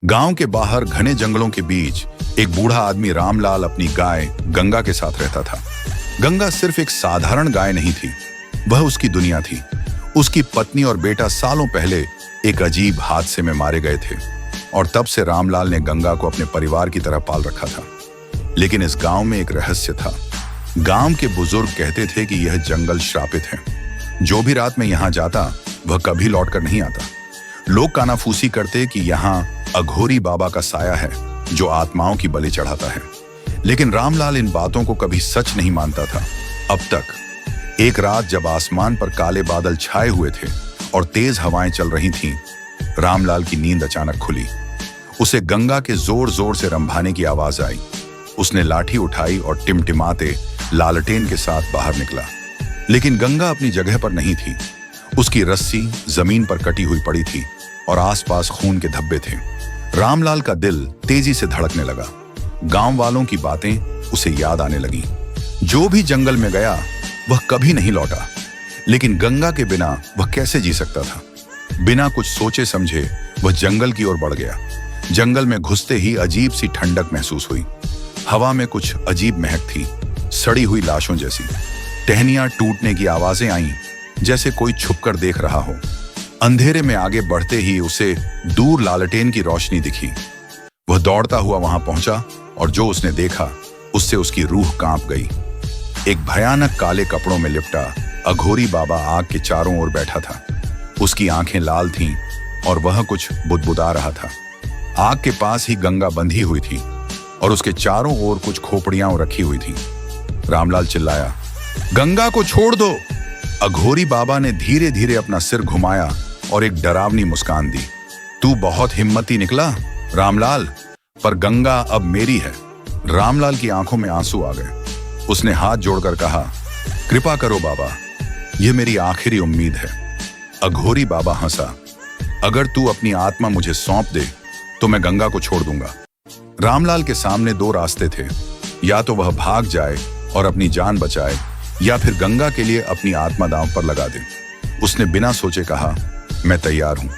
गांव के बाहर घने जंगलों के बीच एक बूढ़ा आदमी रामलाल अपनी गाय गंगा के साथ रहता था। गंगा सिर्फ एक साधारण गाय नहीं थी, वह उसकी दुनिया थी। उसकी पत्नी और बेटा सालों पहले एक अजीब हादसे में मारे गए थे और तब से रामलाल ने गंगा को अपने परिवार की तरह पाल रखा था। लेकिन इस गांव में एक रहस्य था। गांव के बुजुर्ग कहते थे कि यह जंगल श्रापित है। जो भी रात में यहां जाता वह कभी लौटकर नहीं आता। लोग कानाफूसी करते कि यहाँ अघोरी बाबा का साया है जो आत्माओं की बलि चढ़ाता है। लेकिन रामलाल इन बातों को कभी सच नहीं मानता था। अब तक एक रात जब आसमान पर काले बादल छाए हुए थे और तेज हवाएं चल रही थीं, रामलाल की नींद अचानक खुली। उसे गंगा के जोर जोर से रंभाने की आवाज आई। उसने लाठी उठाई और टिमटिमाते लालटेन के साथ बाहर निकला। लेकिन गंगा अपनी जगह पर नहीं थी। उसकी रस्सी जमीन पर कटी हुई पड़ी थी और आसपास खून के धब्बे थे। रामलाल का दिल तेजी से धड़कने लगा। गांव वालों की बातें उसे याद आने लगी। जो भी जंगल में गया वह कभी नहीं लौटा। लेकिन गंगा के बिना वह कैसे जी सकता था? बिना कुछ सोचे समझे वह जंगल की ओर बढ़ गया। जंगल में घुसते ही अजीब सी ठंडक महसूस हुई। हवा में कुछ अजीब महक थी, सड़ी हुई लाशों जैसी। टहनियां टूटने की आवाजें आईं, जैसे कोई छुपकर देख रहा हो। अंधेरे में आगे बढ़ते ही उसे दूर लालटेन की रोशनी दिखी। वह दौड़ता हुआ वहां पहुंचा और जो उसने देखा उससे उसकी रूह कांप गई। एक भयानक काले कपड़ों में लिपटा अघोरी बाबा आग के चारों ओर बैठा था। उसकी आंखें लाल थीं और वह कुछ बुदबुदा रहा था। आग के पास ही गंगा बंधी हुई थी और उसके चारों ओर कुछ खोपड़ियां रखी हुई थीं। रामलाल चिल्लाया, गंगा को छोड़ दो। अघोरी बाबा ने धीरे धीरे अपना सिर घुमाया और एक डरावनी मुस्कान दी। तू बहुत हिम्मती निकला रामलाल, पर गंगा अब मेरी है। रामलाल की आंखों में आंसू आ गए। उसने हाथ जोड़कर कहा, कृपा करो बाबा, यह मेरी आखिरी उम्मीद है। अघोरी बाबा हंसा, अगर तू अपनी आत्मा मुझे सौंप दे तो मैं गंगा को छोड़ दूंगा। रामलाल के सामने दो रास्ते थे। या तो वह भाग जाए और अपनी जान बचाए, या फिर गंगा के लिए अपनी आत्मा दांव पर लगा दे। उसने बिना सोचे कहा, मैं तैयार हूं।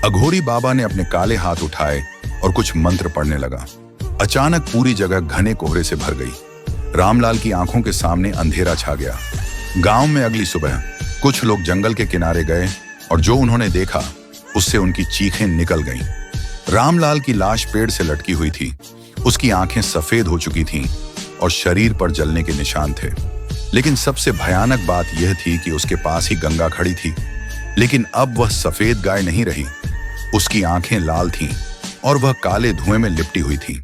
अघोरी बाबा ने अपने काले हाथ उठाए और कुछ मंत्र पढ़ने लगा। अचानक पूरी जगह घने कोहरे से भर गई। रामलाल की आंखों के सामने अंधेरा छा गया। गांव में अगली सुबह कुछ लोग जंगल के किनारे गए और जो उन्होंने देखा उससे उनकी चीखें निकल गईं। रामलाल की लाश पेड़ से लटकी हुई थी। उसकी आंखें सफेद हो चुकी थीं और शरीर पर जलने के निशान थे। लेकिन सबसे भयानक बात यह थी कि उसके पास ही गंगा खड़ी थी। लेकिन अब वह सफेद गाय नहीं रही। उसकी आंखें लाल थीं और वह काले धुएं में लिपटी हुई थी।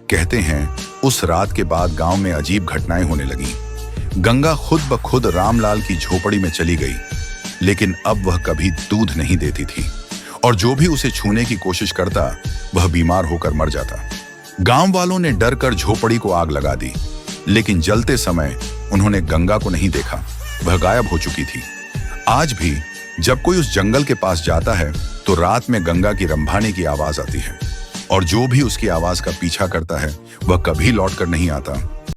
कहते हैं उस रात के बाद गांव में अजीब घटनाएं होने लगीं। गंगा खुद ब खुद रामलाल की झोपड़ी में चली गई। लेकिन अब वह कभी दूध नहीं देती थी और जो भी उसे छूने की कोशिश करता वह बीमार होकर मर जाता। गांव वालों ने डर कर झोपड़ी को आग लगा दी। लेकिन जलते समय उन्होंने गंगा को नहीं देखा, वह गायब हो चुकी थी। आज भी जब कोई उस जंगल के पास जाता है तो रात में गंगा की रंभाने की आवाज आती है और जो भी उसकी आवाज का पीछा करता है वह कभी लौटकर नहीं आता।